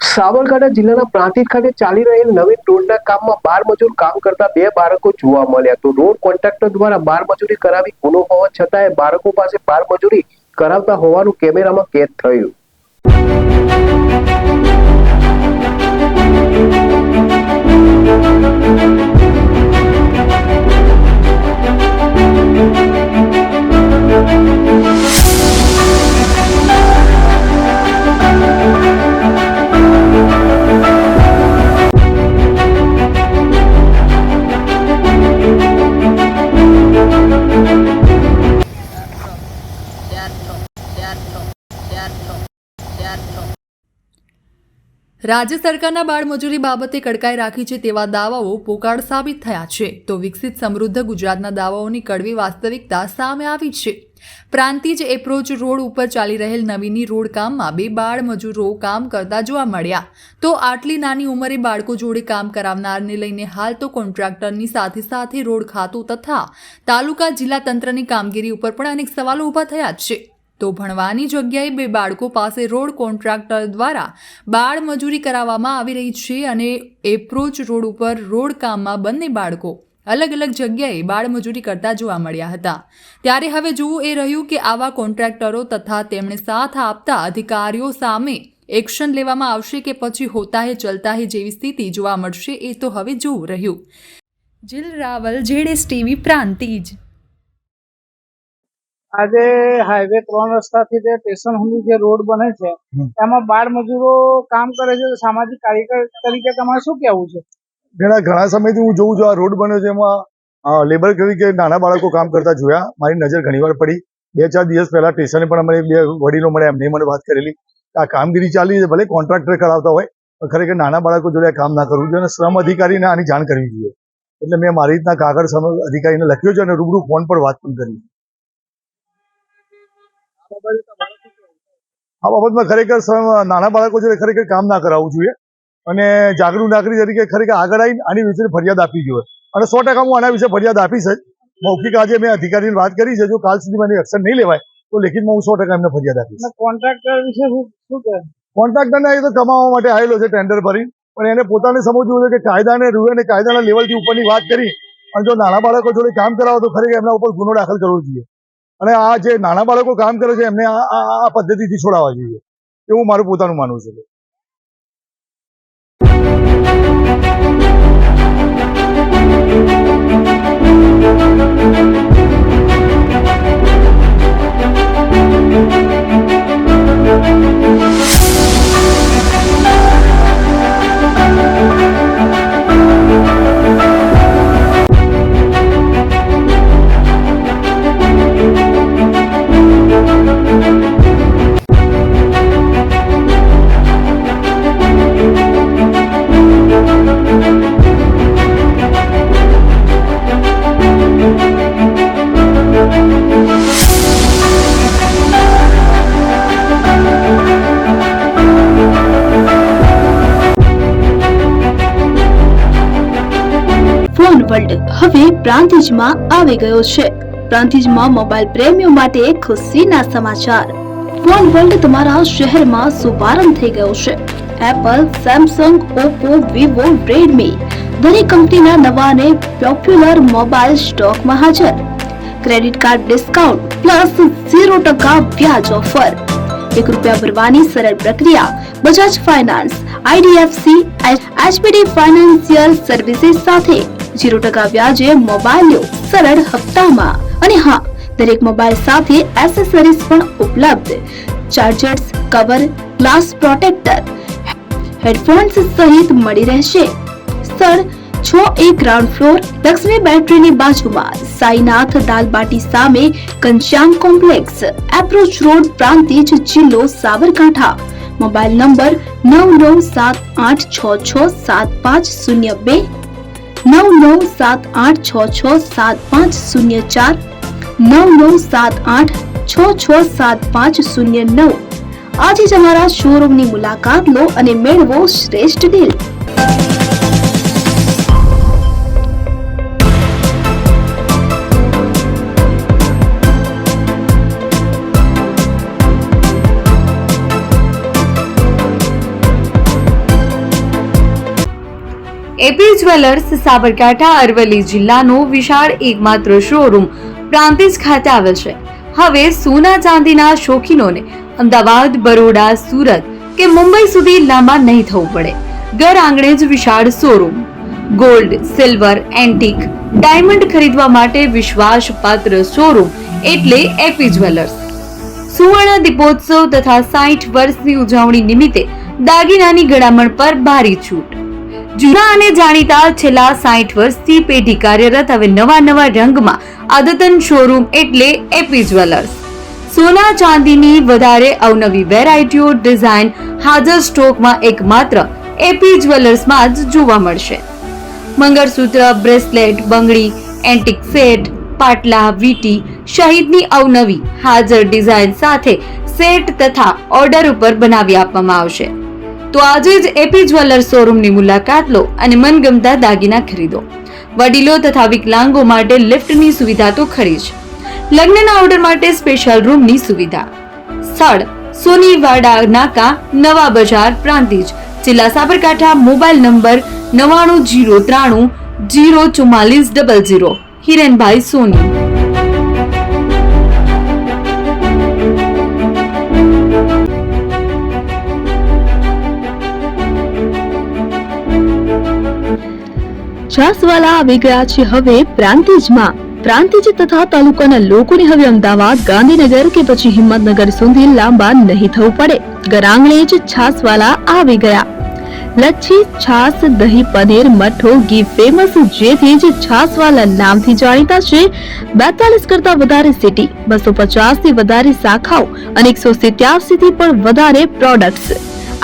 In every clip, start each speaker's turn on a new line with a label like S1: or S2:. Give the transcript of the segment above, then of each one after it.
S1: સાબરકાંઠા જિલ્લાના પ્રાંતિજ ખાતે ચાલી રહેલ નવીન રોડના કામમાં બાળમજૂર કામ કરતા 2 બાળકો જોવા મળ્યા તો રોડ કોન્ટ્રાક્ટર દ્વારા બાળમજૂરી કરાવી ગુનો હોવા છતાંય બાળકો પાસે બાળમજૂરી કરાવતા હોવાનું કેમેરામાં કેદ થયું.
S2: રાજ્ય સરકારના બાળમજૂરી બાબતે કડકાઈ રાખી છે તેવા દાવાઓ પોકાળ સાબિત થયા છે તો વિકસિત સમૃદ્ધ ગુજરાતના દાવાઓની કડવી વાસ્તવિકતા સામે આવી છે. પ્રાંતિજ એપ્રોચ રોડ ઉપર ચાલી રહેલ નવીની રોડ કામમાં 2 બાળમજૂરો કામ કરતા જોવા મળ્યા તો આટલી નાની ઉંમરે બાળકો જોડે કામ કરાવનારને લઈને હાલ તો કોન્ટ્રાક્ટરની સાથે સાથે રોડ ખાતું તથા તાલુકા જિલ્લા તંત્રની કામગીરી ઉપર પણ અનેક સવાલો ઊભા થયા છે. તો ભણવાની જગ્યાએ 2 બાળકો પાસે રોડ કોન્ટ્રાક્ટર દ્વારા બાળમજૂરી કરાવવામાં આવી રહી છે અને એપ્રોચ રોડ ઉપર રોડ કામમાં બંને બાળકો અલગ અલગ જગ્યાએ બાળમજૂરી કરતા જોવા મળ્યા હતા. ત્યારે હવે જોવું એ રહ્યું કે આવા કોન્ટ્રાક્ટરો તથા તેમણે સાથ આપતા અધિકારીઓ સામે એક્શન લેવામાં આવશે કે પછી હોતા હે ચલતા હે જેવી સ્થિતિ જોવા મળશે એ તો હવે જોવું રહ્યું. જીલ રાવલ, ZS TV, પ્રાંતિજ.
S3: આજે હાઈવે 3 રસ્તાથી જે સ્ટેશન સુધી જે રોડ બને છે એમાં બાળ મજૂરો કામ કરે છે. સામાજિક કાર્યકર તરીકે તમારે શું કહેવું છે?
S4: ઘણા સમયથી હું જોઉં છું આ રોડ બન્યો છે એમાં લેબર તરીકે નાના બાળકો કામ કરતા જોયા. મારી નજર ઘણીવાર પડી. 2-4 દિવસ પહેલા સ્ટેશને પણ અમે 2 વડીલો મળ્યા, એમને મને વાત કરેલી આ કામગીરી ચાલી છે. ભલે કોન્ટ્રાક્ટર કરાવતા હોય પણ ખરેખર નાના બાળકો જોડે કામ ના કરવું જોઈએ અને શ્રમ અધિકારીને આની જાણ કરવી જોઈએ. એટલે મેં મારી રીતના કાગળ શ્રમ અધિકારીને લખ્યો છે અને રૂબરૂ ફોન પર વાત પણ કરી. આ બાબતમાં ખરેખર નાના બાળકો જોડે ખરેખર કામ ના કરાવવું જોઈએ અને જાગૃત નાગરિક તરીકે ખરેખર આગળ આવીને આની વિશે ફરિયાદ આપવી જોઈએ અને 100% હું આના વિશે ફરિયાદ આપીશ જ. મૌખિક આજે મેં અધિકારીને વાત કરી છે. જો કાલ સુધીમાં એની એક્શન નહીં લેવાય તો લેખિતમાં હું 100% એમને ફરિયાદ આપીશ.
S3: કોન્ટ્રાક્ટર વિશે શું કહે?
S4: કોન્ટ્રાક્ટરને એ તો કમાવા માટે આવેલો છે ટેન્ડર ભરી, પણ એને પોતાને સમજવું છે કે કાયદાને રૂએ અને કાયદાના લેવલથી ઉપરની વાત કરી અને જો નાના બાળકો જોડે કામ કરાવો તો ખરેખર એમના ઉપર ગુનો દાખલ કરવો જોઈએ અને આ જે નાના બાળકો કામ કરે છે એમને આ પદ્ધતિથી છોડાવવા જોઈએ એવું મારું પોતાનું માનવું છે.
S5: ફોન વર્લ્ડ હવે પ્રાંતિજમાં આવી ગયો છે. પ્રાંતિજમાં મોબાઈલ પ્રેમીઓ માટે ખુશીના સમાચાર. ફોન વર્લ્ડ તમારા શહેરમાં શુભારંભ થઈ ગયો છે. Apple, Samsung, Oppo, Vivo, Redmi દરેક કંપનીના નવા અને પોપ્યુલર મોબાઈલ સ્ટોકમાં હાજર. ક્રેડિટ કાર્ડ ડિસ્કાઉન્ટ પ્લસ 0% વ્યાજ ઓફર. ₹1 ભરવાની સરળ પ્રક્રિયા. Bajaj finance, IDFC, HPD financial services સાથે 0% વ્યાજે મોબાઈલ લો સરળ હપ્તામાં. અને હા, દરેક મોબાઈલ સાથે એસેસરીઝ પણ ઉપલબ્ધ. Chargers, cover, glass protractor, headphones સહિત મળી રહેશે. સ્થળ 6A ગ્રાઉન્ડ ફ્લોર, લક્ષ્મી બેટરીની બાજુમાં, સાઈનાથ દાલબાટી સામે, Ghanshyam complex, approach road, Prantij, જિલ્લો સાબરકાંઠા. Mobile number 9978667502, 9978667504, 9978667509. આજે જ અમારા શોરૂમની મુલાકાત લો અને મેળવો શ્રેષ્ઠ deal.
S2: AP jewellers Sabarkantha Aravalli જિલ્લાનો વિશાળ એકમાત્ર શોરૂમ પ્રાંતિજ ખાતે આવેલ છે. હવે સોના ચાંદીના શોખીનોને અમદાવાદ, બરોડા, સુરત કે મુંબઈ સુધી લાંબા નહીં થવું પડે. ઘર આંગણે જ વિશાળ showroom. Gold, silver, antique, diamond ખરીદવા માટે વિશ્વાસપાત્ર શોરૂમ એટલે એપી જ્વેલર્સ. સુવર્ણ દીપોત્સવ તથા 60 વર્ષની ઉજવણી નિમિત્તે દાગીનાની ગળામણ પર ભારી છૂટ. જૂના અને જાણીતા છેલ્લા 60 વર્ષથી પેઢી કાર્યરત હવે નવા રંગમાં અદ્યતન શોરૂમ એટલે એપી જ્વેલર્સ. સોના ચાંદીની વધારે અવનવી વેરાયટીઓ, ડિઝાઇન હાજર સ્ટોકમાં એકમાત્ર એપી જ્વેલર્સમાં જ જોવા મળશે. મંગળસૂત્ર, બ્રેસલેટ, બંગડી, એન્ટિક સેટ, પાટલા, વીટી સહિતની અવનવી હાજર ડિઝાઇન સાથે સેટ તથા ઓર્ડર ઉપર બનાવી આપવામાં આવશે. તો આજે જ એપી જ્વેલર્સ શોરૂમની મુલાકાત લો અને મનગમતા દાગીના ખરીદો. વડીલો તથા વિકલાંગો માટે લિફ્ટની સુવિધા તો ખરી જ. લગ્નના ઓર્ડર માટે સ્પેશિયલ રૂમની સુવિધા. સ્થળ સોનીવાડા નાકા, નવા બજાર, પ્રાંતિજ, જિલ્લા સાબરકાંઠા. Mobile number 9903 04400. હિરેનભાઈ સોની.
S5: છાસવાલા આવી ગયા છે હવે પ્રાંતિજમાં. પ્રાંતિજ તથા તાલુકાના લોકોને હવે અમદાવાદ, ગાંધીનગર કે પછી હિંમતનગર સુધી લાંબા નહીં થવું પડે. ઘર આંગણે જ છાસવાલા આવી ગયા. લચ્છી, છાસ, દહીં, પનીર, મઠો, ઘી ફેમસ, જેથી જ છાસવાલા નામથી જાણીતા છે. 42 કરતા વધારે સિટી, 250 થી વધારે શાખાઓ અને 187 થી પણ વધારે products.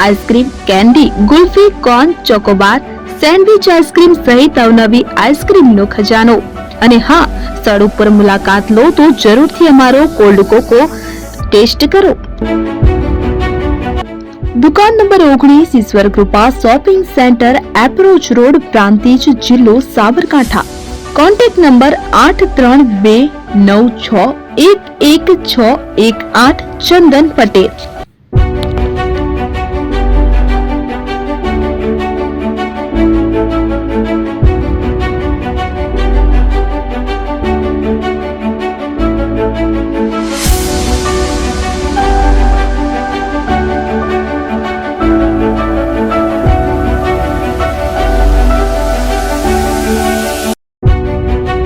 S5: Ice cream, candy, kulfi, corn, Chocobar, sandwich ice cream સહિત અવનવી આઈસ્ક્રીમનો ખજાનો. અને હા, સ્થળ ઉપર મુલાકાત લો તો જરૂરથી અમારો કોલ્ડ કોકો ટેસ્ટ કરો. દુકાન number 19, Ishwar Krupa shopping centre, approach road, Prantij, જિલ્લો સાબરકાંઠા. Contact number 8329611618. ચંદન પટેલ.